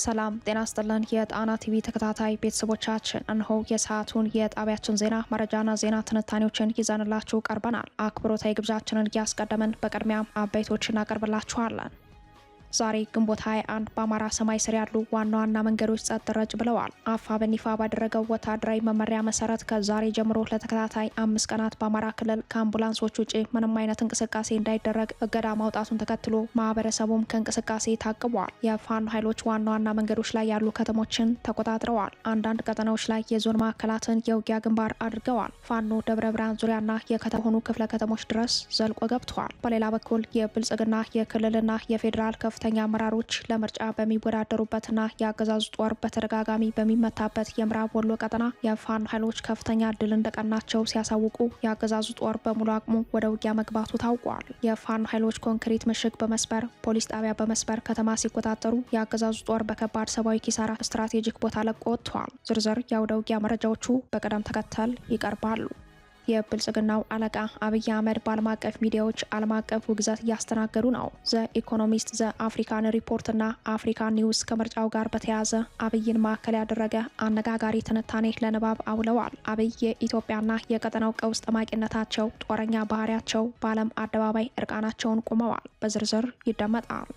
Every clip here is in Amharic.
ሰላም ጤና ይስጥልን የጣና ቲቪ ተከታታይ ቤተሰቦቻችን እነሆ የሰዓቱን የጣቢያችን ዜና መረጃና ዜና ትንታኔዎችን ይዘንላችሁ ቀርበናል። አክብሮታዊ ግብዣችንን እያስቀደምን በቅድሚያም አበይቶችን እናቀርብላችኋለን። ዛሬ ግንቦት 21 በአማራ ሰማይ ስር ያሉ ዋና ዋና መንገዶች ጸጥ ረጭ ብለዋል። አፋብኃ ይፋ ባደረገው ወታደራዊ መመሪያ መሰረት ከዛሬ ጀምሮ ለተከታታይ 5 ቀናት በአማራ ክልል ከአምቡላንሶች ውጪ ምንም አይነት እንቅስቃሴ እንዳይደረግ እገዳ ማውጣቱን ተከትሎ ማህበረሰቡም ከእንቅስቃሴ ታቅቧል። የፋኖ ኃይሎች ዋና ዋና መንገዶች ላይ ያሉ ከተሞችን ተቆጣጥረዋል። አንዳንድ ቀጠናዎች ላይ የዞን ማዕከላትን የውጊያ ግንባር አድርገዋል። ፋኖ ደብረ ብርሃን ዙሪያና የከተሞኑ ክፍለ ከተሞች ድረስ ዘልቆ ገብተዋል። በሌላ በኩል የብልጽግና የክልልና የፌዴራል ከፍተኛ አመራሮች ለምርጫ በሚወዳደሩበትና የአገዛዙ ጦር በተደጋጋሚ በሚመታበት የምዕራብ ወሎ ቀጠና የፋኖ ኃይሎች ከፍተኛ ድል እንደቀናቸው ሲያሳውቁ የአገዛዙ ጦር በሙሉ አቅሙ ወደ ውጊያ መግባቱ ታውቋል። የፋኖ ኃይሎች ኮንክሪት ምሽግ በመስበር ፖሊስ ጣቢያ በመስበር ከተማ ሲቆጣጠሩ የአገዛዙ ጦር በከባድ ሰብአዊ ኪሳራ ስትራቴጂክ ቦታ ለቆ ወጥቷል። ዝርዝር የአውደ ውጊያ መረጃዎቹ በቅደም ተከተል ይቀርባሉ። የብልጽግናው አለቃ አብይ አህመድ በዓለም አቀፍ ሚዲያዎች ዓለም አቀፍ ውግዘት እያስተናገዱ ነው። ዘ ኢኮኖሚስት፣ ዘ አፍሪካን ሪፖርትና አፍሪካ ኒውስ ከምርጫው ጋር በተያያዘ አብይን ማዕከል ያደረገ አነጋጋሪ ትንታኔ ለንባብ አውለዋል። አብይ የኢትዮጵያና የቀጠናው ቀውስ ጠማቂነታቸው፣ ጦረኛ ባህሪያቸው በዓለም አደባባይ እርቃናቸውን ቆመዋል። በዝርዝር ይደመጣል።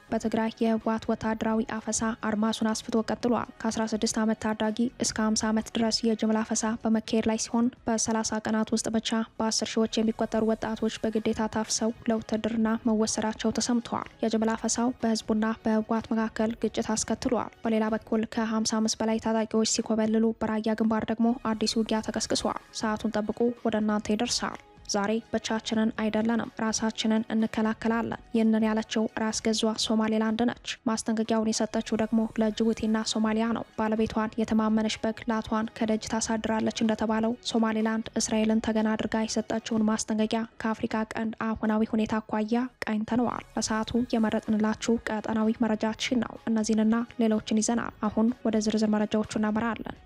በትግራይ የህወሓት ወታደራዊ አፈሳ አድማሱን አስፍቶ ቀጥሏል። ከ16 ዓመት ታዳጊ እስከ 50 ዓመት ድረስ የጅምላ አፈሳ በመካሄድ ላይ ሲሆን በ30 ቀናት ውስጥ ብቻ በ10 ሺዎች የሚቆጠሩ ወጣቶች በግዴታ ታፍሰው ለውትድርና መወሰዳቸው ተሰምተዋል። የጅምላ አፈሳው በህዝቡና በህወሓት መካከል ግጭት አስከትሏል። በሌላ በኩል ከ55 በላይ ታጣቂዎች ሲኮበልሉ፣ በራያ ግንባር ደግሞ አዲስ ውጊያ ተቀስቅሷል። ሰዓቱን ጠብቁ ወደ እናንተ ይደርሳል። ዛሬ ብቻችንን አይደለንም፣ ራሳችንን እንከላከላለን። ይህንን ያለችው ራስ ገዟ ሶማሌላንድ ነች። ማስጠንቀቂያውን የሰጠችው ደግሞ ለጅቡቲና ሶማሊያ ነው። ባለቤቷን የተማመነች በግ ላቷን ከደጅ ታሳድራለች እንደተባለው ሶማሌላንድ እስራኤልን ተገና አድርጋ የሰጠችውን ማስጠንቀቂያ ከአፍሪካ ቀንድ አሁናዊ ሁኔታ አኳያ ቃኝተነዋል። ለሰዓቱ የመረጥንላችሁ ቀጠናዊ መረጃችን ነው። እነዚህንና ሌሎችን ይዘናል። አሁን ወደ ዝርዝር መረጃዎቹ እናመራለን።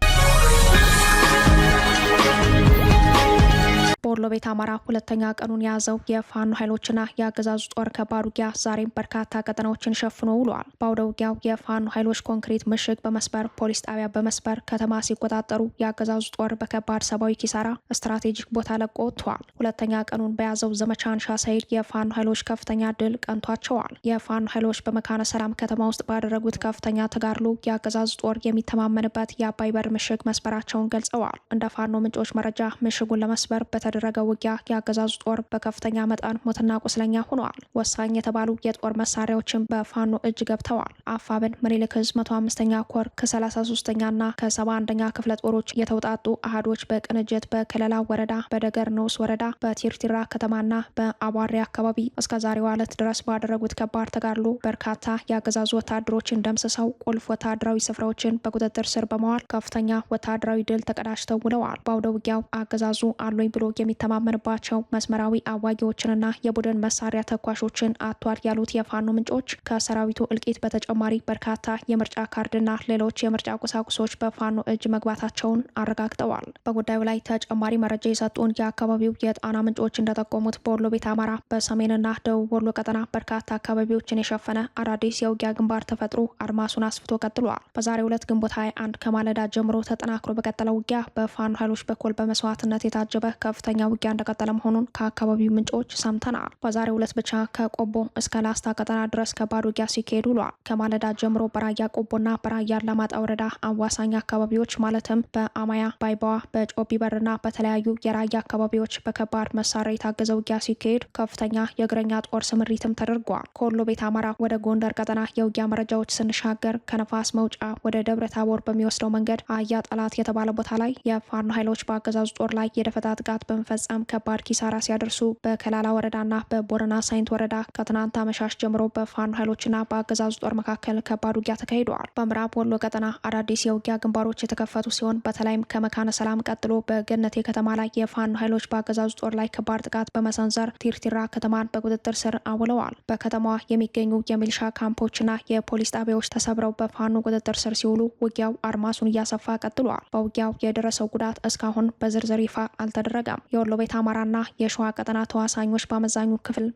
በወሎ ቤት አማራ ሁለተኛ ቀኑን የያዘው የፋኖ ኃይሎችና የአገዛዙ ጦር ከባድ ውጊያ ዛሬም በርካታ ቀጠናዎችን ሸፍኖ ውሏል። በአውደ ውጊያው የፋኖ ኃይሎች ኮንክሪት ምሽግ በመስበር ፖሊስ ጣቢያ በመስበር ከተማ ሲቆጣጠሩ የአገዛዙ ጦር በከባድ ሰብአዊ ኪሳራ ስትራቴጂክ ቦታ ለቆ ወጥቷል። ሁለተኛ ቀኑን በያዘው ዘመቻ አንሻ ሰይድ የፋኖ ኃይሎች ከፍተኛ ድል ቀንቷቸዋል። የፋኖ ኃይሎች በመካነ ሰላም ከተማ ውስጥ ባደረጉት ከፍተኛ ተጋድሎ የአገዛዙ ጦር የሚተማመንበት የአባይ በር ምሽግ መስበራቸውን ገልጸዋል። እንደ ፋኖ ምንጮች መረጃ ምሽጉን ለመስበር በተደረገው ውጊያ የአገዛዙ ጦር በከፍተኛ መጠን ሞትና ቁስለኛ ሆነዋል። ወሳኝ የተባሉ የጦር መሳሪያዎችን በፋኖ እጅ ገብተዋል። አፋብኃ ምኒልክ ዕዝ 105ኛ ኮር ከ33ኛና ከ71ኛ ክፍለ ጦሮች የተውጣጡ አሃዶች በቅንጅት በከለላ ወረዳ፣ በደገር ንዑስ ወረዳ፣ በቲርቲራ ከተማና በአቧሬ አካባቢ እስከ ዛሬዋ ዕለት ድረስ ባደረጉት ከባድ ተጋድሎ በርካታ የአገዛዙ ወታደሮችን ደምስሰው ቁልፍ ወታደራዊ ስፍራዎችን በቁጥጥር ስር በመዋል ከፍተኛ ወታደራዊ ድል ተቀዳጅተው ውለዋል። በአውደ ውጊያው አገዛዙ አሉኝ ብሎ የሚተማመንባቸው መስመራዊ አዋጊዎችንና የቡድን መሳሪያ ተኳሾችን አጥቷል ያሉት የፋኖ ምንጮች ከሰራዊቱ እልቂት በተጨማሪ በርካታ የምርጫ ካርድና ሌሎች የምርጫ ቁሳቁሶች በፋኖ እጅ መግባታቸውን አረጋግጠዋል። በጉዳዩ ላይ ተጨማሪ መረጃ የሰጡን የአካባቢው የጣና ምንጮች እንደጠቆሙት በወሎ ቤት አማራ በሰሜንና ደቡብ ወሎ ቀጠና በርካታ አካባቢዎችን የሸፈነ አዳዲስ የውጊያ ግንባር ተፈጥሮ አድማሱን አስፍቶ ቀጥሏል። በዛሬው ዕለት ግንቦት 21 ከማለዳ ጀምሮ ተጠናክሮ በቀጠለው ውጊያ በፋኖ ኃይሎች በኩል በመስዋዕትነት የታጀበ ከፍተኛ ውጊያ እንደቀጠለ መሆኑን ከአካባቢው ምንጮች ሰምተናል። በዛሬው ዕለት ብቻ ከቆቦ እስከ ላስታ ቀጠና ድረስ ከባድ ውጊያ ሲካሄድ ውሏል። ከማለዳ ጀምሮ በራያ ቆቦና በራያ አላማጣ ወረዳ አዋሳኝ አካባቢዎች ማለትም በአማያ፣ ባይባዋ፣ በጮቢ በርና በተለያዩ የራያ አካባቢዎች በከባድ መሳሪያ የታገዘ ውጊያ ሲካሄድ ከፍተኛ የእግረኛ ጦር ስምሪትም ተደርጓል። ከወሎ ቤት አማራ ወደ ጎንደር ቀጠና የውጊያ መረጃዎች ስንሻገር ከነፋስ መውጫ ወደ ደብረ ታቦር በሚወስደው መንገድ አያ ጠላት የተባለ ቦታ ላይ የፋኖ ኃይሎች በአገዛዙ ጦር ላይ የደፈጣ ጥቃት በመፈጸም ከባድ ኪሳራ ሲያደርሱ በከላላ ወረዳና በቦረና ሳይንት ወረዳ ከትናንት አመሻሽ ጀምሮ በፋኖ ኃይሎችና በአገዛዙ ጦር መካከል ከባድ ውጊያ ተካሂደዋል። በምዕራብ ወሎ ቀጠና አዳዲስ የውጊያ ግንባሮች የተከፈቱ ሲሆን በተለይም ከመካነ ሰላም ቀጥሎ በገነቴ ከተማ ላይ የፋኖ ኃይሎች በአገዛዙ ጦር ላይ ከባድ ጥቃት በመሰንዘር ቲርቲራ ከተማን በቁጥጥር ስር አውለዋል። በከተማዋ የሚገኙ የሚሊሻ ካምፖችና የፖሊስ ጣቢያዎች ተሰብረው በፋኖ ቁጥጥር ስር ሲውሉ ውጊያው አድማሱን እያሰፋ ቀጥሏል። በውጊያው የደረሰው ጉዳት እስካሁን በዝርዝር ይፋ አልተደረገም። የወሎ የወሎ ቤት አማራና የሸዋ ቀጠና ተዋሳኞች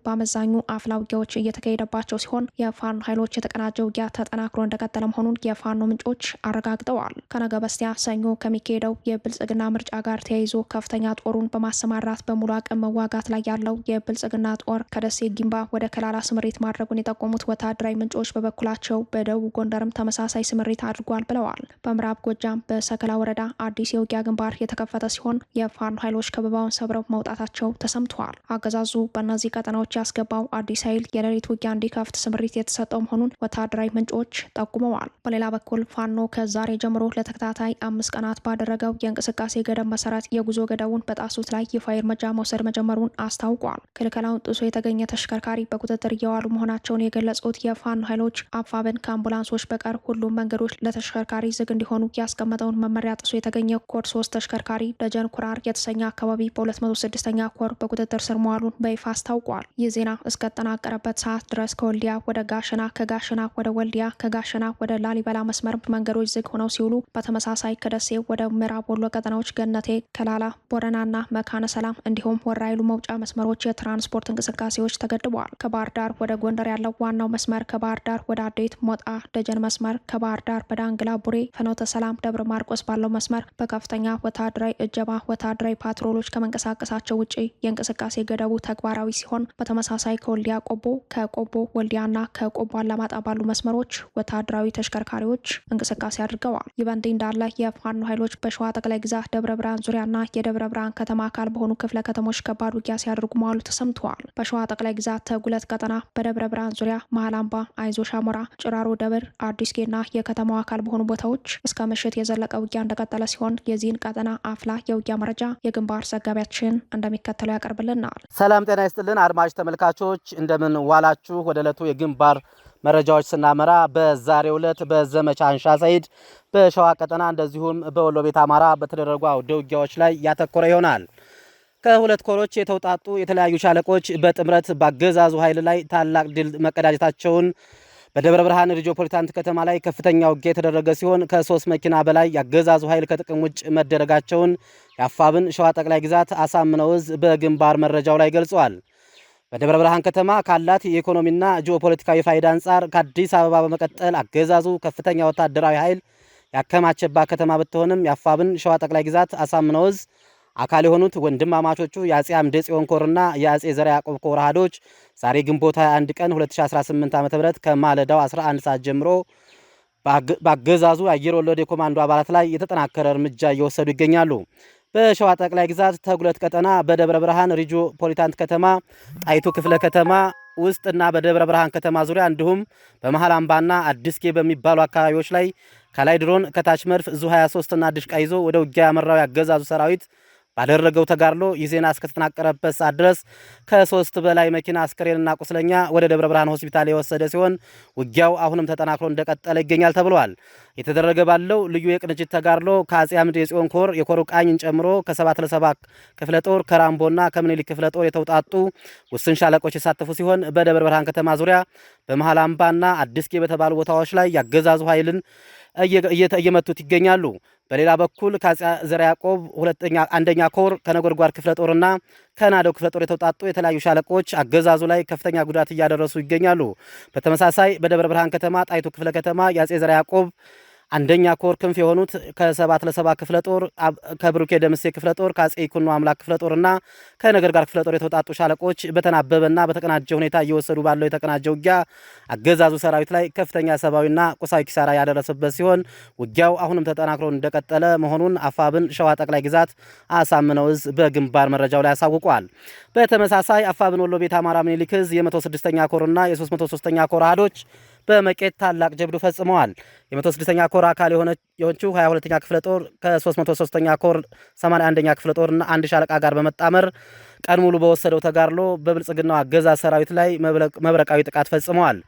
በአመዛኙ አፍላ ውጊያዎች እየተካሄደባቸው ሲሆን የፋኖ ኃይሎች የተቀናጀ ውጊያ ተጠናክሮ እንደቀጠለ መሆኑን የፋኖ ምንጮች አረጋግጠዋል። ከነገ በስቲያ ሰኞ ከሚካሄደው የብልጽግና ምርጫ ጋር ተያይዞ ከፍተኛ ጦሩን በማሰማራት በሙሉ አቅም መዋጋት ላይ ያለው የብልጽግና ጦር ከደሴ ጊምባ ወደ ከላላ ስምሪት ማድረጉን የጠቆሙት ወታደራዊ ምንጮች በበኩላቸው በደቡብ ጎንደርም ተመሳሳይ ስምሪት አድርጓል ብለዋል። በምዕራብ ጎጃም በሰከላ ወረዳ አዲስ የውጊያ ግንባር የተከፈተ ሲሆን የፋኖ ኃይሎች ከበባውን ሰብረው መውጣታቸው ተሰምተዋል። አገዛዙ በእነዚህ ቀጠናዎች ያስገባው አዲስ ኃይል የሌሊት ውጊያ እንዲከፍት ስምሪት የተሰጠው መሆኑን ወታደራዊ ምንጮች ጠቁመዋል። በሌላ በኩል ፋኖ ከዛሬ ጀምሮ ለተከታታይ 5 ቀናት ባደረገው የእንቅስቃሴ ገደብ መሰረት የጉዞ ገደቡን በጣሱት ላይ ይፋዊ እርምጃ መውሰድ መጀመሩን አስታውቋል። ክልከላውን ጥሶ የተገኘ ተሽከርካሪ በቁጥጥር እየዋሉ መሆናቸውን የገለጹት የፋኖ ኃይሎች አፋብን ከአምቡላንሶች በቀር ሁሉም መንገዶች ለተሽከርካሪ ዝግ እንዲሆኑ ያስቀመጠውን መመሪያ ጥሶ የተገኘ ኮድ 3 ተሽከርካሪ ደጀን ኩራር የተሰኘ አካባቢ በ206ኛ ኮር በቁጥጥር ስር መዋሉን በይፋ አስታውቋል። ይህ ዜና እስከተጠናቀረበት ሰዓት ድረስ ከወልዲያ ወደ ጋሸና፣ ከጋሸና ወደ ወልዲያ፣ ከጋሸና ወደ ላሊበላ መስመር መንገዶች ዝግ ሆነው ሲውሉ፣ በተመሳሳይ ከደሴ ወደ ምዕራብ ወሎ ቀጠናዎች ገነቴ፣ ከላላ፣ ቦረናና መካነ ሰላም እንዲሁም ወራይሉ መውጫ መስመሮች የትራንስፖርት እንቅስቃሴዎች ተገድበዋል። ከባህር ዳር ወደ ጎንደር ያለው ዋናው መስመር፣ ከባህር ዳር ወደ አዴት፣ ሞጣ፣ ደጀን መስመር፣ ከባህር ዳር በዳንግላ፣ ቡሬ፣ ፍኖተ ሰላም፣ ደብረ ማርቆስ ባለው መስመር በከፍተኛ ወታደራዊ እጀባ ወታደራዊ ፓትሮሎች ከመንቀሳቀሳቸው ውጪ የእንቅስቃሴ ገደቡ ተግባራዊ ሲሆን፣ በተመሳሳይ ከወልዲያ ቆቦ፣ ከቆቦ ወልዲያና ከቆቦ አላማጣ ባሉ መስመሮች ወታደራዊ ተሽከርካሪዎች እንቅስቃሴ አድርገዋል። ይህ በእንዲህ እንዳለ የፋኖ ኃይሎች በሸዋ ጠቅላይ ግዛት ደብረ ብርሃን ዙሪያና የደብረ ብርሃን ከተማ አካል በሆኑ ክፍለ ከተሞች ከባድ ውጊያ ሲያደርጉ መዋሉ ተሰምተዋል። በሸዋ ጠቅላይ ግዛት ተጉለት ቀጠና በደብረ ብርሃን ዙሪያ መሃል አምባ፣ አይዞሽ አሞራ፣ ጭራሮ ደብር፣ አዲስጌና የከተማው አካል በሆኑ ቦታዎች እስከ ምሽት የዘለቀ ውጊያ እንደቀጠለ ሲሆን የዚህን ቀጠና አፍላ የውጊያ መረጃ የግንባር ዘጋቢያችን እንደሚከተለው ያቀርብልናል። ሰላም ጤና ይስጥልን አድማጭ ተመልካቾች እንደምን ዋላችሁ። ወደ ዕለቱ የግንባር መረጃዎች ስናመራ በዛሬው ዕለት በዘመቻ አንሻ ሰይድ በሸዋ ቀጠና እንደዚሁም በወሎ ቤት አማራ በተደረጉ አውደ ውጊያዎች ላይ ያተኮረ ይሆናል። ከሁለት ኮሮች የተውጣጡ የተለያዩ ሻለቆች በጥምረት ባገዛዙ ኃይል ላይ ታላቅ ድል መቀዳጀታቸውን በደብረ ብርሃን ሪጂኦፖሊታንት ከተማ ላይ ከፍተኛ ውጊያ የተደረገ ሲሆን ከ3 መኪና በላይ ያገዛዙ ኃይል ከጥቅም ውጭ መደረጋቸውን የአፋብን ሸዋ ጠቅላይ ግዛት አሳምነው ዕዝ በግንባር መረጃው ላይ ገልጿል። በደብረ ብርሃን ከተማ ካላት የኢኮኖሚና ጂኦፖለቲካዊ ፋይዳ አንጻር ከአዲስ አበባ በመቀጠል አገዛዙ ከፍተኛ ወታደራዊ ኃይል ያከማቸባት ከተማ ብትሆንም የአፋብን ሸዋ ጠቅላይ ግዛት አሳምነው ዕዝ አካል የሆኑት ወንድማማቾቹ የአጼ አምደ ጽዮን ኮርና የአጼ ዘርዓ ያዕቆብ ኮር አሃዶች ዛሬ ግንቦት 21 ቀን 2018 ዓ.ም ከማለዳው 11 ሰዓት ጀምሮ በአገዛዙ አየር ወለድ የኮማንዶ አባላት ላይ የተጠናከረ እርምጃ እየወሰዱ ይገኛሉ። በሸዋ ጠቅላይ ግዛት ተጉለት ቀጠና በደብረ ብርሃን ሪጂኦፖሊታንት ከተማ ጣይቱ ክፍለ ከተማ ውስጥና በደብረ ብርሃን ከተማ ዙሪያ እንዲሁም በመሃል አምባና አዲስጌ በሚባሉ አካባቢዎች ላይ ከላይ ድሮን ከታች መድፍ ዙ 23 እና ድሽቃ ይዞ ወደ ውጊያ ያመራው ያገዛዙ ሰራዊት ባደረገው ተጋድሎ ይህ ዜና እስከተጠናቀረበት ሰዓት ድረስ ከ3 በላይ መኪና አስከሬንና ቁስለኛ ወደ ደብረ ብርሃን ሆስፒታል የወሰደ ሲሆን ውጊያው አሁንም ተጠናክሮ እንደቀጠለ ይገኛል ተብሏል። የተደረገ ባለው ልዩ የቅንጅት ተጋድሎ ከአጼ አምደ ጽዮን ኮር የኮሩ ቃኝን ጨምሮ ከ7 ለ7 ክፍለ ጦር ከራምቦና ከምኒልክ ክፍለ ጦር የተውጣጡ ውስን ሻለቆች የሳተፉ ሲሆን በደብረ ብርሃን ከተማ ዙሪያ በመሃል አምባና አዲስጌ በተባሉ ቦታዎች ላይ ያገዛዙ ኃይልን እየመቱት ይገኛሉ። በሌላ በኩል ከአጼ ዘርዓ ያዕቆብ አንደኛ ኮር ከነጎድጓድ ክፍለ ጦርና ከናደው ክፍለ ጦር የተውጣጡ የተለያዩ ሻለቆች አገዛዙ ላይ ከፍተኛ ጉዳት እያደረሱ ይገኛሉ። በተመሳሳይ በደብረ ብርሃን ከተማ ጣይቱ ክፍለ ከተማ የአጼ ዘርዓ ያዕቆብ አንደኛ ኮር ክንፍ የሆኑት ከ7 ለ7 ክፍለ ጦር ከብሩኬ ደምሴ ክፍለ ጦር ከአጼ ይኩኖ አምላክ ክፍለ ጦርና ከነገርጋር ክፍለ ጦር የተውጣጡ ሻለቆች በተናበበና በተቀናጀ ሁኔታ እየወሰዱ ባለው የተቀናጀ ውጊያ አገዛዙ ሰራዊት ላይ ከፍተኛ ሰብአዊና ቁሳዊ ኪሳራ ያደረሰበት ሲሆን ውጊያው አሁንም ተጠናክሮ እንደቀጠለ መሆኑን አፋብን ሸዋ ጠቅላይ ግዛት አሳምነው ዕዝ በግንባር መረጃው ላይ አሳውቋል። በተመሳሳይ አፋብን ወሎ ቤት አማራ ምኒልክ ዕዝ የ106ኛ ኮርና የ303ኛ ኮር አሃዶች በመቄት ታላቅ ጀብዱ ፈጽመዋል። የ106ኛ ኮር አካል የሆነችው 22ኛ ክፍለ ጦር ከ303ኛ ኮር 81ኛ ክፍለ ጦርና አንድ ሻለቃ ጋር በመጣመር ቀን ሙሉ በወሰደው ተጋድሎ በብልጽግናው አገዛዝ ሰራዊት ላይ መብረቃዊ ጥቃት ፈጽመዋል።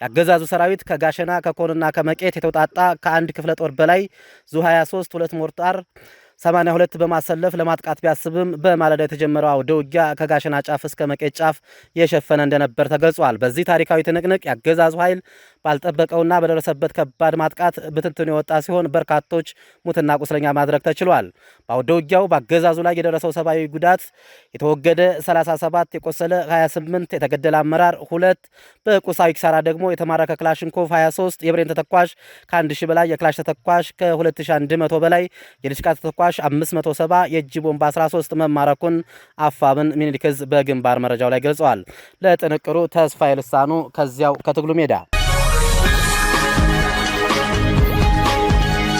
ያገዛዙ ሰራዊት ከጋሸና ከኮንና ከመቄት የተውጣጣ ከአንድ ክፍለ ጦር በላይ ዙ 23 2 ሞርታር 82 በማሰለፍ ለማጥቃት ቢያስብም በማለዳ የተጀመረው አውደ ውጊያ ከጋሸና ጫፍ እስከ መቄት ጫፍ የሸፈነ እንደነበር ተገልጿል። በዚህ ታሪካዊ ትንቅንቅ ያገዛዙ ኃይል ባልጠበቀውና በደረሰበት ከባድ ማጥቃት ብትንትኑ የወጣ ሲሆን በርካቶች ሙትና ቁስለኛ ማድረግ ተችሏል። በአውደ ውጊያው በአገዛዙ ላይ የደረሰው ሰብአዊ ጉዳት የተወገደ 37፣ የቆሰለ 28፣ የተገደለ አመራር 2፣ በቁሳዊ ኪሳራ ደግሞ የተማረከ ክላሽንኮቭ 23፣ የብሬን ተተኳሽ ከ1000 በላይ፣ የክላሽ ተተኳሽ ከ2100 በላይ፣ የዲሽቃ ተተኳሽ 570፣ የእጅ ቦምብ 13 መማረኩን አፋብን ሚኒሊክ ዕዝ በግንባር መረጃው ላይ ገልጸዋል። ለጥንቅሩ ተስፋዬ ልሳኑ ከዚያው ከትግሉ ሜዳ።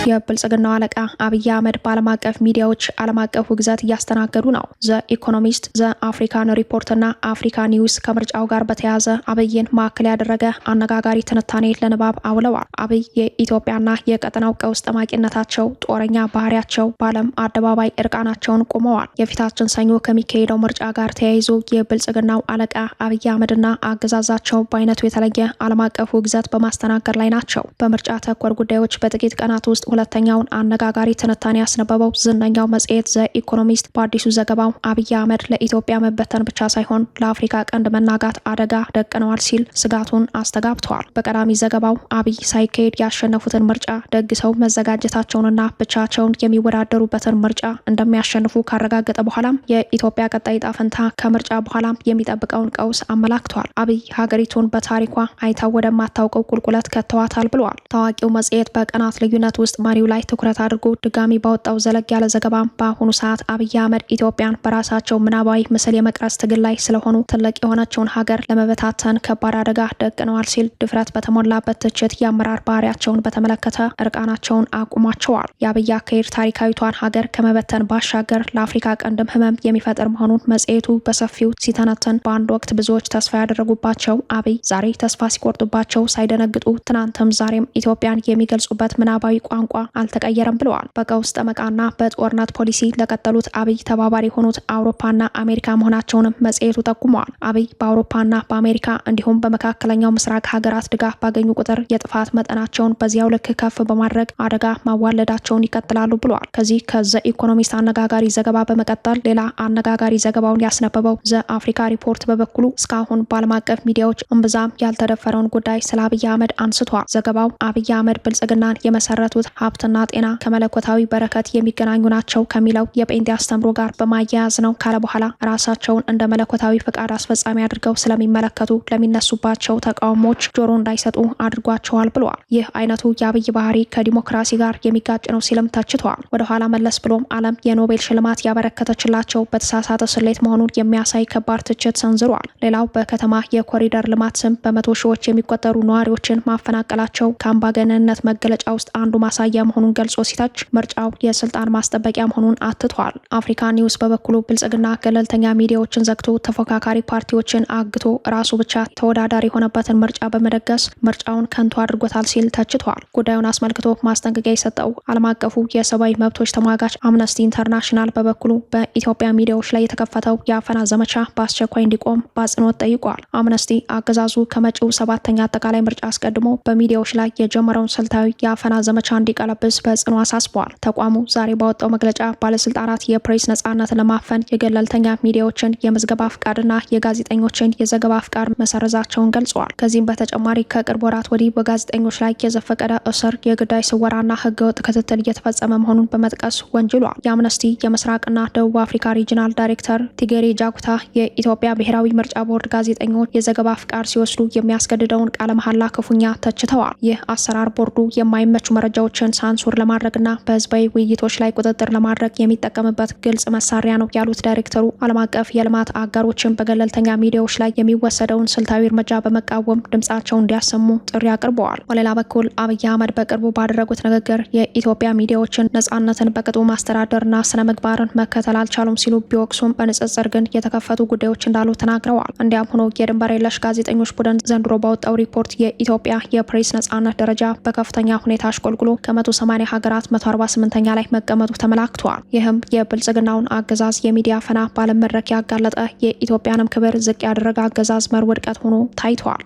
የብልጽግናው አለቃ አብይ አህመድ በዓለም አቀፍ ሚዲያዎች ዓለም አቀፍ ውግዘት እያስተናገዱ ነው። ዘ ኢኮኖሚስት፣ ዘ አፍሪካን ሪፖርትና አፍሪካ ኒውስ ከምርጫው ጋር በተያያዘ አብይን ማዕከል ያደረገ አነጋጋሪ ትንታኔ ለንባብ አውለዋል። አብይ የኢትዮጵያና የቀጠናው ቀውስ ጠማቂነታቸው፣ ጦረኛ ባህሪያቸው በዓለም አደባባይ እርቃናቸውን ቆመዋል። የፊታችን ሰኞ ከሚካሄደው ምርጫ ጋር ተያይዞ የብልጽግናው አለቃ አብይ አህመድና አገዛዛቸው በአይነቱ የተለየ ዓለም አቀፍ ውግዘት በማስተናገድ ላይ ናቸው። በምርጫ ተኮር ጉዳዮች በጥቂት ቀናት ውስጥ ሁለተኛውን አነጋጋሪ ትንታኔ ያስነበበው ዝነኛው መጽሔት ዘ ኢኮኖሚስት በአዲሱ ዘገባው አብይ አህመድ ለኢትዮጵያ መበተን ብቻ ሳይሆን ለአፍሪካ ቀንድ መናጋት አደጋ ደቅነዋል ሲል ስጋቱን አስተጋብተዋል። በቀዳሚ ዘገባው አብይ ሳይካሄድ ያሸነፉትን ምርጫ ደግሰው መዘጋጀታቸውንና ብቻቸውን የሚወዳደሩበትን ምርጫ እንደሚያሸንፉ ካረጋገጠ በኋላም የኢትዮጵያ ቀጣይ ዕጣ ፈንታ ከምርጫ በኋላም የሚጠብቀውን ቀውስ አመላክቷል። አብይ ሀገሪቱን በታሪኳ አይታው ወደማታውቀው ቁልቁለት ከተዋታል ብለዋል። ታዋቂው መጽሔት በቀናት ልዩነት ውስጥ መሪው ላይ ትኩረት አድርጎ ድጋሚ ባወጣው ዘለግ ያለ ዘገባ በአሁኑ ሰዓት አብይ አህመድ ኢትዮጵያን በራሳቸው ምናባዊ ምስል የመቅረጽ ትግል ላይ ስለሆኑ ትልቅ የሆነችውን ሀገር ለመበታተን ከባድ አደጋ ደቅነዋል ሲል ድፍረት በተሞላበት ትችት የአመራር ባህሪያቸውን በተመለከተ እርቃናቸውን አቁሟቸዋል። የአብይ አካሄድ ታሪካዊቷን ሀገር ከመበተን ባሻገር ለአፍሪካ ቀንድም ህመም የሚፈጥር መሆኑን መጽሔቱ በሰፊው ሲተነትን በአንድ ወቅት ብዙዎች ተስፋ ያደረጉባቸው አብይ ዛሬ ተስፋ ሲቆርጡባቸው ሳይደነግጡ ትናንትም ዛሬም ኢትዮጵያን የሚገልጹበት ምናባዊ ቋንቋ አልተቀየረም ብለዋል። በቀውስ ጠመቃና በጦርነት ፖሊሲ ለቀጠሉት አብይ ተባባሪ የሆኑት አውሮፓና አሜሪካ መሆናቸውንም መጽሔቱ ጠቁመዋል። አብይ በአውሮፓና በአሜሪካ እንዲሁም በመካከለኛው ምስራቅ ሀገራት ድጋፍ ባገኙ ቁጥር የጥፋት መጠናቸውን በዚያው ልክ ከፍ በማድረግ አደጋ ማዋለዳቸውን ይቀጥላሉ ብለዋል። ከዚህ ከዘ ኢኮኖሚስት አነጋጋሪ ዘገባ በመቀጠል ሌላ አነጋጋሪ ዘገባውን ያስነበበው ዘ አፍሪካ ሪፖርት በበኩሉ እስካሁን በዓለም አቀፍ ሚዲያዎች እምብዛም ያልተደፈረውን ጉዳይ ስለ አብይ አህመድ አንስቷል። ዘገባው አብይ አህመድ ብልጽግናን የመሰረቱት ሀብትና ጤና ከመለኮታዊ በረከት የሚገናኙ ናቸው ከሚለው የጴንጤ አስተምሮ ጋር በማያያዝ ነው ካለ በኋላ ራሳቸውን እንደ መለኮታዊ ፍቃድ አስፈጻሚ አድርገው ስለሚመለከቱ ለሚነሱባቸው ተቃውሞች ጆሮ እንዳይሰጡ አድርጓቸዋል ብለዋል። ይህ አይነቱ የአብይ ባህሪ ከዲሞክራሲ ጋር የሚጋጭ ነው ሲልም ተችተዋል። ወደኋላ መለስ ብሎም ዓለም የኖቤል ሽልማት ያበረከተችላቸው በተሳሳተ ስሌት መሆኑን የሚያሳይ ከባድ ትችት ሰንዝሯል። ሌላው በከተማ የኮሪደር ልማት ስም በመቶ ሺዎች የሚቆጠሩ ነዋሪዎችን ማፈናቀላቸው ከአምባገነንነት መገለጫ ውስጥ አንዱ ማሳያ መሆኑን ገልጾ ሲታች ምርጫው የስልጣን ማስጠበቂያ መሆኑን አትቷል። አፍሪካ ኒውስ በበኩሉ ብልጽግና ገለልተኛ ሚዲያዎችን ዘግቶ ተፎካካሪ ፓርቲዎችን አግቶ ራሱ ብቻ ተወዳዳሪ የሆነበትን ምርጫ በመደገስ ምርጫውን ከንቱ አድርጎታል ሲል ተችቷል። ጉዳዩን አስመልክቶ ማስጠንቀቂያ የሰጠው ዓለም አቀፉ የሰብአዊ መብቶች ተሟጋች አምነስቲ ኢንተርናሽናል በበኩሉ በኢትዮጵያ ሚዲያዎች ላይ የተከፈተው የአፈና ዘመቻ በአስቸኳይ እንዲቆም በአጽንኦት ጠይቋል። አምነስቲ አገዛዙ ከመጪው 7ኛ አጠቃላይ ምርጫ አስቀድሞ በሚዲያዎች ላይ የጀመረውን ስልታዊ የአፈና ዘመቻ እንዲቀለብስ በጽኑ አሳስበዋል። ተቋሙ ዛሬ ባወጣው መግለጫ ባለስልጣናት የፕሬስ ነጻነትን ለማፈን የገለልተኛ ሚዲያዎችን የምዝገባ ፍቃድና የጋዜጠኞችን የዘገባ ፍቃድ መሰረዛቸውን ገልጸዋል። ከዚህም በተጨማሪ ከቅርብ ወራት ወዲህ በጋዜጠኞች ላይ የዘፈቀደ እስር፣ የግዳይ ስወራና ህገወጥ ክትትል እየተፈጸመ መሆኑን በመጥቀስ ወንጅሏል። የአምነስቲ የምስራቅና ደቡብ አፍሪካ ሪጂናል ዳይሬክተር ቲጌሪ ጃኩታ የኢትዮጵያ ብሔራዊ ምርጫ ቦርድ ጋዜጠኞች የዘገባ ፍቃድ ሲወስዱ የሚያስገድደውን ቃለ መሐላ ክፉኛ ተችተዋል። ይህ አሰራር ቦርዱ የማይመቹ መረጃዎችን ሳንሱር ለማድረግና በህዝባዊ ውይይቶች ላይ ቁጥጥር ለማድረግ የሚጠቀምበት ግልጽ መሳሪያ ነው ያሉት ዳይሬክተሩ ዓለም አቀፍ የልማት አጋሮችን በገለልተኛ ሚዲያዎች ላይ የሚወሰደውን ስልታዊ እርምጃ በመቃወም ድምጻቸውን እንዲያሰሙ ጥሪ አቅርበዋል። በሌላ በኩል አብይ አህመድ በቅርቡ ባደረጉት ንግግር የኢትዮጵያ ሚዲያዎችን ነጻነትን በቅጡ ማስተዳደርና ስነ ምግባርን መከተል አልቻሉም ሲሉ ቢወቅሱም በንጽጽር ግን የተከፈቱ ጉዳዮች እንዳሉ ተናግረዋል። እንዲያም ሆኖ የድንበር የለሽ ጋዜጠኞች ቡድን ዘንድሮ ባወጣው ሪፖርት የኢትዮጵያ የፕሬስ ነጻነት ደረጃ በከፍተኛ ሁኔታ አሽቆልቁሎ ከ180 ሀገራት 148ኛ ላይ መቀመጡ ተመላክቷል። ይህም የብልጽግናውን አገዛዝ የሚዲያ ፈና ባለም መድረክ ያጋለጠ የኢትዮጵያንም ክብር ዝቅ ያደረገ አገዛዝ መር ውድቀት ሆኖ ታይቷል።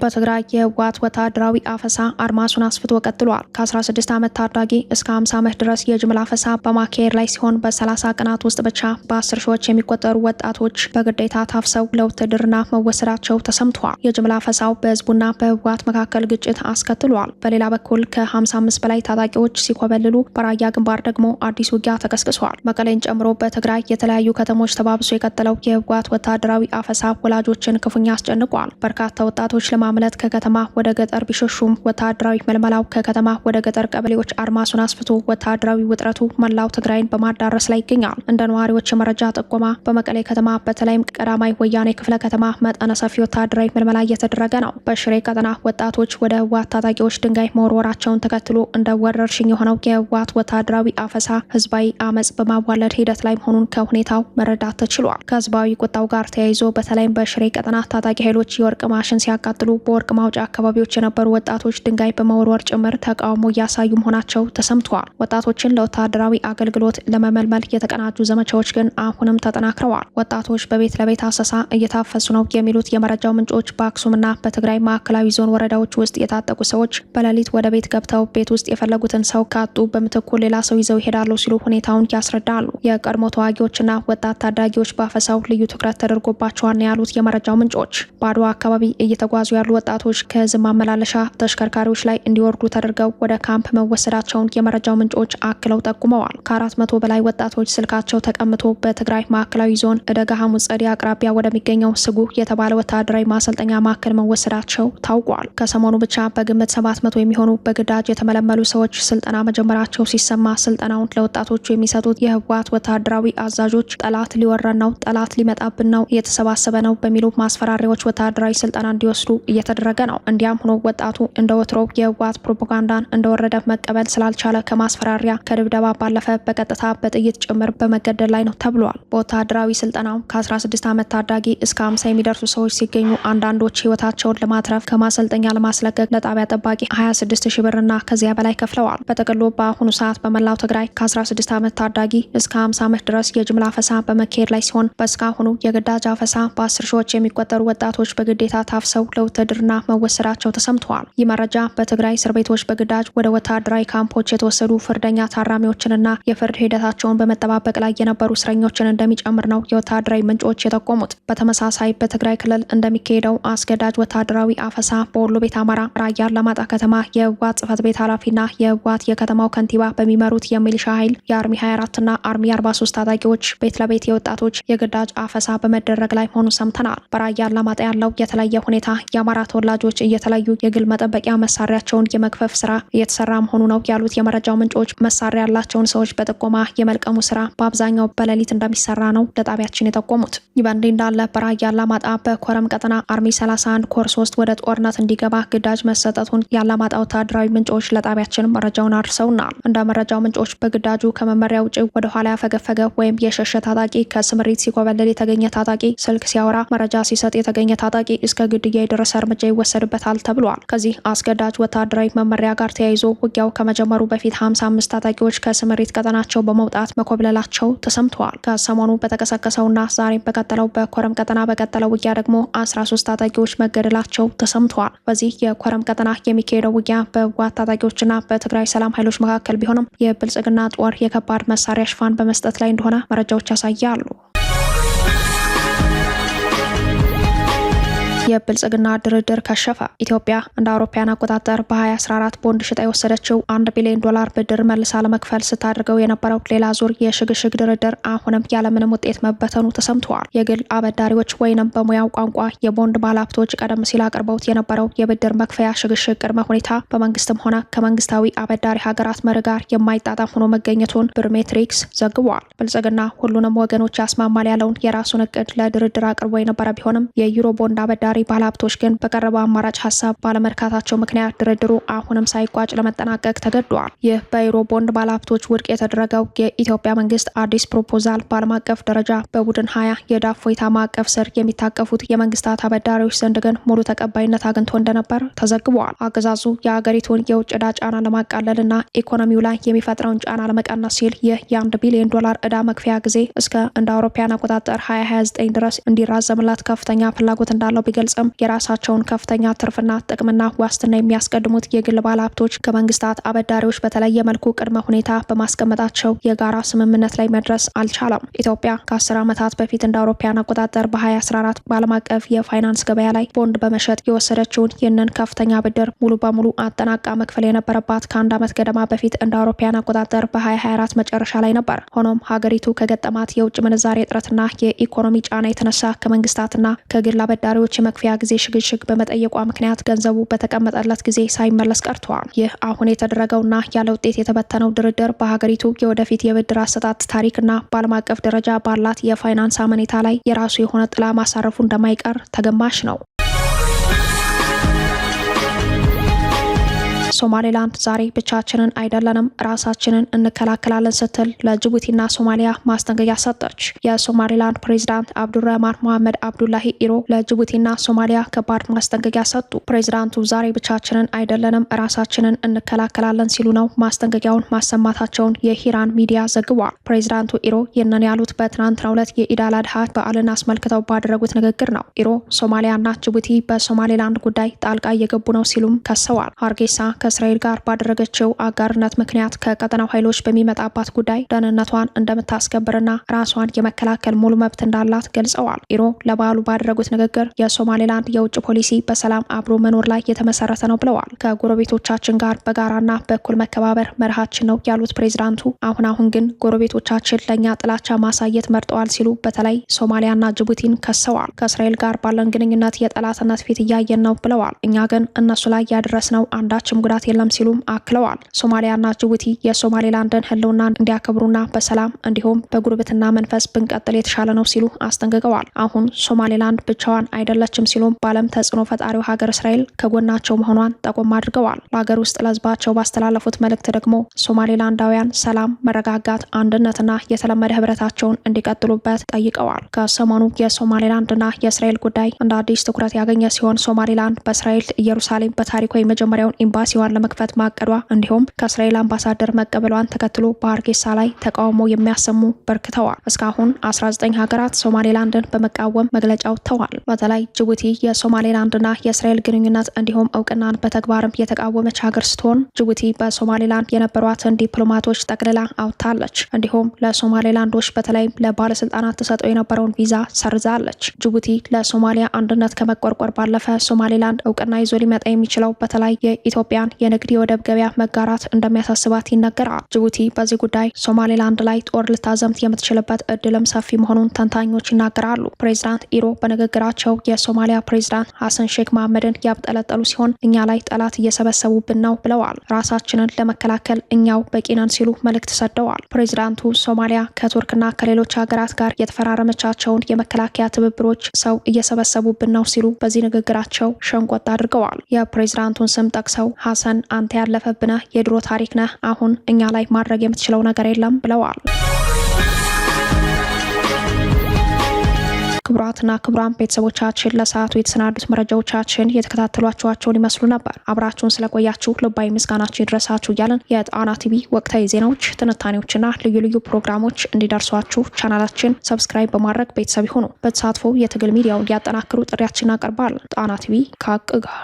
በትግራይ የህወሓት ወታደራዊ አፈሳ አድማሱን አስፍቶ ቀጥሏል። ከ16 ዓመት ታዳጊ እስከ 50 ዓመት ድረስ የጅምላ አፈሳ በማካሄድ ላይ ሲሆን በ30 ቀናት ውስጥ ብቻ በ10 ሺዎች የሚቆጠሩ ወጣቶች በግዴታ ታፍሰው ለውትድርና መወሰዳቸው ተሰምቷል። የጅምላ አፈሳው በህዝቡና በህወሓት መካከል ግጭት አስከትሏል። በሌላ በኩል ከ55 በላይ ታጣቂዎች ሲኮበልሉ፣ በራያ ግንባር ደግሞ አዲስ ውጊያ ተቀስቅሷል። መቀሌን ጨምሮ በትግራይ የተለያዩ ከተሞች ተባብሶ የቀጠለው የህወሓት ወታደራዊ አፈሳ ወላጆችን ክፉኛ አስጨንቋል። በርካታ ወጣቶች ለማምለጥ ከከተማ ወደ ገጠር ቢሸሹም ወታደራዊ መልመላው ከከተማ ወደ ገጠር ቀበሌዎች አድማሱን አስፍቶ ወታደራዊ ውጥረቱ መላው ትግራይን በማዳረስ ላይ ይገኛል። እንደ ነዋሪዎች የመረጃ ጥቆማ በመቀሌ ከተማ በተለይም ቀዳማይ ወያኔ ክፍለ ከተማ መጠነ ሰፊ ወታደራዊ መልመላ እየተደረገ ነው። በሽሬ ቀጠና ወጣቶች ወደ ህወሓት ታጣቂዎች ድንጋይ መወርወራቸውን ተከትሎ እንደ ወረርሽኝ የሆነው የህወሓት ወታደራዊ አፈሳ ህዝባዊ አመጽ በማዋለድ ሂደት ላይ መሆኑን ከሁኔታው መረዳት ተችሏል። ከህዝባዊ ቁጣው ጋር ተያይዞ በተለይም በሽሬ ቀጠና ታጣቂ ኃይሎች የወርቅ ማሽን ሲያቃጥሉ በወርቅ ማውጫ አካባቢዎች የነበሩ ወጣቶች ድንጋይ በመወርወር ጭምር ተቃውሞ እያሳዩ መሆናቸው ተሰምቷል። ወጣቶችን ለወታደራዊ አገልግሎት ለመመልመል የተቀናጁ ዘመቻዎች ግን አሁንም ተጠናክረዋል። ወጣቶች በቤት ለቤት አሰሳ እየታፈሱ ነው የሚሉት የመረጃው ምንጮች በአክሱምና በትግራይ ማዕከላዊ ዞን ወረዳዎች ውስጥ የታጠቁ ሰዎች በሌሊት ወደ ቤት ገብተው ቤት ውስጥ የፈለጉትን ሰው ካጡ በምትኩ ሌላ ሰው ይዘው ይሄዳሉ ሲሉ ሁኔታውን ያስረዳሉ። የቀድሞ ተዋጊዎችና ወጣት ታዳጊዎች ባፈሳው ልዩ ትኩረት ተደርጎባቸዋል ያሉት የመረጃው ምንጮች በአድዋ አካባቢ እየተጓዙ ያሉ ወጣቶች ከህዝብ ማመላለሻ ተሽከርካሪዎች ላይ እንዲወርዱ ተደርገው ወደ ካምፕ መወሰዳቸውን የመረጃው ምንጮች አክለው ጠቁመዋል። ከ400 በላይ ወጣቶች ስልካቸው ተቀምቶ በትግራይ ማዕከላዊ ዞን እደጋ ሐሙስ ጸዲ አቅራቢያ ወደሚገኘው ስጉ የተባለ ወታደራዊ ማሰልጠኛ ማዕከል መወሰዳቸው ታውቋል። ከሰሞኑ ብቻ በግምት 700 የሚሆኑ በግዳጅ የተመለመሉ ሰዎች ስልጠና መጀመራቸው ሲሰማ ስልጠናውን ለወጣቶቹ የሚሰጡት የህወሓት ወታደራዊ አዛዦች ጠላት ሊወረን ነው፣ ጠላት ሊመጣብን ነው፣ እየተሰባሰበ ነው በሚሉ ማስፈራሪያዎች ወታደራዊ ስልጠና እንዲወስዱ እየተደረገ ነው። እንዲያም ሆኖ ወጣቱ እንደ ወትሮው የህወሓት ፕሮፓጋንዳን እንደወረደ መቀበል ስላልቻለ ከማስፈራሪያ ከድብደባ ባለፈ በቀጥታ በጥይት ጭምር በመገደል ላይ ነው ተብሏል። በወታደራዊ ስልጠናው ከ16 ዓመት ታዳጊ እስከ 50 የሚደርሱ ሰዎች ሲገኙ አንዳንዶች ህይወታቸውን ለማትረፍ ከማሰልጠኛ ለማስለቀቅ ለጣቢያ ጠባቂ 26 ሺህ ብርና ከዚያ በላይ ከፍለዋል። በጥቅሉ በአሁኑ ሰዓት በመላው ትግራይ ከ16 ዓመት ታዳጊ እስከ 50 ዓመት ድረስ የጅምላ አፈሳ በመካሄድ ላይ ሲሆን በእስካሁኑ የግዳጅ አፈሳ በ10 ሺዎች የሚቆጠሩ ወጣቶች በግዴታ ታፍሰው ለውትድርና መወሰዳቸው ተሰምተዋል። ይህ መረጃ በትግራይ እስር ቤቶች በግዳጅ ወደ ወታደራዊ ካምፖች የተወሰዱ ፍርደኛ ታራሚዎችንና የፍርድ ሂደታቸውን በመጠባበቅ ላይ የነበሩ እስረኞችን እንደሚጨምር ነው የወታደራዊ ምንጮች የጠቆሙት። በተመሳሳይ በትግራይ ክልል እንደሚካሄደው አስገዳጅ ወታደራዊ አፈሳ በወሎ ቤት አማራ ራያ አላማጣ ከተማ የህወሓት ጽህፈት ቤት ኃላፊና የህወሓት የከተማው ከንቲባ በሚመሩት የሚሊሻ ኃይል የአርሚ 24ና አርሚ 43 ታጣቂዎች ቤት ለቤት የወጣቶች የግዳጅ አፈሳ በመደረግ ላይ መሆኑን ሰምተናል። በራያ አላማጣ ያለው የተለየ ሁኔታ የአማራ ተወላጆች እየተለዩ የግል መጠበቂያ መሳሪያቸውን የመክፈፍ ስራ እየተሰራ መሆኑ ነው ያሉት የመረጃው ምንጮች መሳሪያ ያላቸውን ሰዎች በጥቆማ የመልቀሙ ስራ በአብዛኛው በሌሊት እንደሚሰራ ነው ለጣቢያችን የጠቆሙት። ይህ በእንዲህ እንዳለ በራያ አላማጣ በኮረም ቀጠና አርሚ 31 ኮር 3 ወደ ጦርነት እንዲገባ ግዳጅ መሰጠቱን የአላማጣ ወታደራዊ ምንጮች ለጣቢያችን መረጃውን አድርሰውናል። እንደ መረጃው ምንጮች በግዳጁ ከመመሪያ ውጭ ወደ ኋላ ያፈገፈገ ወይም የሸሸ ታጣቂ፣ ከስምሪት ሲኮበልል የተገኘ ታጣቂ፣ ስልክ ሲያወራ መረጃ ሲሰጥ የተገኘ ታጣቂ እስከ ግድያ የደረሰ እርምጃ ይወሰድበታል ተብሏል። ከዚህ አስገዳጅ ወታደራዊ መመሪያ ጋር ተያይዞ ውጊያው ከመጀመሩ በፊት 55 ታጣቂዎች ከስምሪት ቀጠናቸው በመውጣት መኮብለላቸው ተሰምተዋል። ከሰሞኑ በተቀሰቀሰውና ዛሬም በቀጠለው በኮረም ቀጠና በቀጠለው ውጊያ ደግሞ 13 ታጣቂዎች መገደላቸው ተሰምተዋል። በዚህ የኮረም ቀጠና የሚካሄደው ውጊያ በህወሓት ታጣቂዎችና በትግራይ ሰላም ኃይሎች መካከል ቢሆንም የብልጽግና ጦር የከባድ መሳሪያ ሽፋን በመስጠት ላይ እንደሆነ መረጃዎች ያሳያሉ። የብልጽግና ድርድር ከሸፈ። ኢትዮጵያ እንደ አውሮፓውያን አቆጣጠር በ2014 ቦንድ ሽጣ የወሰደችው $1 ቢሊዮን ብድር መልሳ ለመክፈል ስታደርገው የነበረው ሌላ ዙር የሽግሽግ ድርድር አሁንም ያለምንም ውጤት መበተኑ ተሰምተዋል። የግል አበዳሪዎች ወይንም በሙያው ቋንቋ የቦንድ ባለሀብቶች ቀደም ሲል አቅርበውት የነበረው የብድር መክፈያ ሽግሽግ ቅድመ ሁኔታ በመንግስትም ሆነ ከመንግስታዊ አበዳሪ ሀገራት መርህ ጋር የማይጣጣም ሆኖ መገኘቱን ብርሜትሪክስ ዘግቧል። ብልጽግና ሁሉንም ወገኖች ያስማማል ያለውን የራሱን እቅድ ለድርድር አቅርቦ የነበረ ቢሆንም የዩሮ ቦንድ አበዳሪ ባለሀብቶች ግን በቀረበው አማራጭ ሀሳብ ባለመርካታቸው ምክንያት ድርድሩ አሁንም ሳይቋጭ ለመጠናቀቅ ተገዷል። ይህ በዩሮ ቦንድ ባለሀብቶች ውድቅ የተደረገው የኢትዮጵያ መንግስት አዲስ ፕሮፖዛል በዓለም አቀፍ ደረጃ በቡድን 20 የዕዳ እፎይታ ማዕቀፍ ስር የሚታቀፉት የመንግስታት አበዳሪዎች ዘንድ ግን ሙሉ ተቀባይነት አግኝቶ እንደነበር ተዘግቧል። አገዛዙ የሀገሪቱን የውጭ ዕዳ ጫና ለማቃለልና ኢኮኖሚው ላይ የሚፈጥረውን ጫና ለመቀነስ ሲል ይህ $1 ቢሊዮን ዕዳ መክፈያ ጊዜ እስከ እንደ አውሮፓውያን አቆጣጠር 2029 ድረስ እንዲራዘምላት ከፍተኛ ፍላጎት እንዳለው ቢገልጽም የራሳቸውን ከፍተኛ ትርፍና ጥቅምና ዋስትና የሚያስቀድሙት የግል ባለሀብቶች ከመንግስታት አበዳሪዎች በተለየ መልኩ ቅድመ ሁኔታ በማስቀመጣቸው የጋራ ስምምነት ላይ መድረስ አልቻለም። ኢትዮጵያ ከ10 ዓመታት በፊት እንደ አውሮፓውያን አቆጣጠር በ2014 በዓለም አቀፍ የፋይናንስ ገበያ ላይ ቦንድ በመሸጥ የወሰደችውን ይህንን ከፍተኛ ብድር ሙሉ በሙሉ አጠናቃ መክፈል የነበረባት ከአንድ ዓመት ገደማ በፊት እንደ አውሮፓውያን አቆጣጠር በ2024 መጨረሻ ላይ ነበር። ሆኖም ሀገሪቱ ከገጠማት የውጭ ምንዛሬ እጥረትና የኢኮኖሚ ጫና የተነሳ ከመንግስታትና ከግል አበዳሪዎች የመክፈያ ጊዜ ሽግሽግ በመጠየቋ ምክንያት ገንዘቡ በተቀመጠለት ጊዜ ሳይመለስ ቀርቷል። ይህ አሁን የተደረገውና ያለ ውጤት የተበተነው ድርድር በሀገሪቱ የወደፊት የብድር አሰጣጥ ታሪክና በዓለም አቀፍ ደረጃ ባላት የፋይናንስ አመኔታ ላይ የራሱ የሆነ ጥላ ማሳረፉ እንደማይቀር ተገማሽ ነው። ሶማሌላንድ ዛሬ ብቻችንን አይደለንም ራሳችንን እንከላከላለን ስትል ለጅቡቲና ሶማሊያ ማስጠንቀቂያ ሰጠች። የሶማሌላንድ ፕሬዚዳንት አብዱራህማን መሐመድ አብዱላሂ ኢሮ ለጅቡቲና ሶማሊያ ከባድ ማስጠንቀቂያ ሰጡ። ፕሬዚዳንቱ ዛሬ ብቻችንን አይደለንም ራሳችንን እንከላከላለን ሲሉ ነው ማስጠንቀቂያውን ማሰማታቸውን የሂራን ሚዲያ ዘግቧል። ፕሬዚዳንቱ ኢሮ ይህንን ያሉት በትናንትናው ዕለት የኢድ አል አድሃ በዓልን አስመልክተው ባደረጉት ንግግር ነው። ኢሮ ሶማሊያና ጅቡቲ በሶማሌላንድ ጉዳይ ጣልቃ እየገቡ ነው ሲሉም ከሰዋል። ሀርጌሳ ከእስራኤል ጋር ባደረገችው አጋርነት ምክንያት ከቀጠናው ኃይሎች በሚመጣባት ጉዳይ ደህንነቷን እንደምታስከብርና ራሷን የመከላከል ሙሉ መብት እንዳላት ገልጸዋል። ኢሮ ለበዓሉ ባደረጉት ንግግር የሶማሌላንድ የውጭ ፖሊሲ በሰላም አብሮ መኖር ላይ የተመሰረተ ነው ብለዋል። ከጎረቤቶቻችን ጋር በጋራና በኩል መከባበር መርሃችን ነው ያሉት ፕሬዚዳንቱ አሁን ግን ጎረቤቶቻችን ለእኛ ጥላቻ ማሳየት መርጠዋል ሲሉ በተለይ ሶማሊያና ጅቡቲን ከሰዋል። ከእስራኤል ጋር ባለን ግንኙነት የጠላትነት ፊት እያየን ነው ብለዋል። እኛ ግን እነሱ ላይ ያደረስነው አንዳችም ጉዳት የለም ሲሉም አክለዋል። ሶማሊያና ጅቡቲ የሶማሌላንድን ህልውና እንዲያከብሩና በሰላም እንዲሁም በጉርብትና መንፈስ ብንቀጥል የተሻለ ነው ሲሉ አስጠንቅቀዋል። አሁን ሶማሌላንድ ብቻዋን አይደለችም ሲሉም በዓለም ተጽዕኖ ፈጣሪው ሀገር እስራኤል ከጎናቸው መሆኗን ጠቆም አድርገዋል። ለሀገር ውስጥ ለህዝባቸው ባስተላለፉት መልእክት ደግሞ ሶማሌላንዳውያን ሰላም፣ መረጋጋት፣ አንድነትና የተለመደ ህብረታቸውን እንዲቀጥሉበት ጠይቀዋል። ከሰሞኑ የሶማሌላንድና የእስራኤል ጉዳይ እንደ አዲስ ትኩረት ያገኘ ሲሆን ሶማሌላንድ በእስራኤል ኢየሩሳሌም በታሪኳ የመጀመሪያውን ኤምባሲዋን ለመክፈት ማቀዷ እንዲሁም ከእስራኤል አምባሳደር መቀበሏን ተከትሎ በሀርጌሳ ላይ ተቃውሞ የሚያሰሙ በርክተዋል። እስካሁን 19 ሀገራት ሶማሌላንድን በመቃወም መግለጫ ወጥተዋል። በተለይ ጅቡቲ የሶማሌላንድና የእስራኤል ግንኙነት እንዲሁም እውቅናን በተግባርም የተቃወመች ሀገር ስትሆን ጅቡቲ በሶማሌላንድ የነበሯትን ዲፕሎማቶች ጠቅልላ አውጥታለች። እንዲሁም ለሶማሌላንዶች በተለይም ለባለስልጣናት ተሰጠው የነበረውን ቪዛ ሰርዛለች። ጅቡቲ ለሶማሊያ አንድነት ከመቆርቆር ባለፈ ሶማሌላንድ እውቅና ይዞ ሊመጣ የሚችለው በተለይ የኢትዮጵያን የንግድ የወደብ ገበያ መጋራት እንደሚያሳስባት ይነገራል። ጅቡቲ በዚህ ጉዳይ ሶማሌላንድ ላይ ጦር ልታዘምት የምትችልበት እድልም ሰፊ መሆኑን ተንታኞች ይናገራሉ። ፕሬዚዳንት ኢሮ በንግግራቸው የሶማሊያ ፕሬዚዳንት ሀሰን ሼክ መሐመድን ያብጠለጠሉ ሲሆን እኛ ላይ ጠላት እየሰበሰቡብን ነው ብለዋል። ራሳችንን ለመከላከል እኛው በቂ ነን ሲሉ መልእክት ሰደዋል። ፕሬዚዳንቱ ሶማሊያ ከቱርክና ከሌሎች ሀገራት ጋር የተፈራረመቻቸውን የመከላከያ ትብብሮች ሰው እየሰበሰቡብን ነው ሲሉ በዚህ ንግግራቸው ሸንቆጥ አድርገዋል። የፕሬዚዳንቱን ስም ጠቅሰው ሀሰን አንተ ያለፈብነህ የድሮ ታሪክ ነህ፣ አሁን እኛ ላይ ማድረግ የምትችለው ነገር የለም ብለዋል። ክቡራትና ክቡራን ቤተሰቦቻችን ለሰዓቱ የተሰናዱት መረጃዎቻችን የተከታተሏቸዋቸውን ይመስሉ ነበር። አብራችሁን ስለቆያችሁ ልባዊ ምስጋናችን ይድረሳችሁ እያለን የጣና ቲቪ ወቅታዊ ዜናዎች፣ ትንታኔዎችና ልዩ ልዩ ፕሮግራሞች እንዲደርሷችሁ ቻናላችን ሰብስክራይብ በማድረግ ቤተሰብ ይሁኑ። በተሳትፎ የትግል ሚዲያውን እንዲያጠናክሩ ጥሪያችን እናቀርባለን። ጣና ቲቪ ከሀቅ ጋር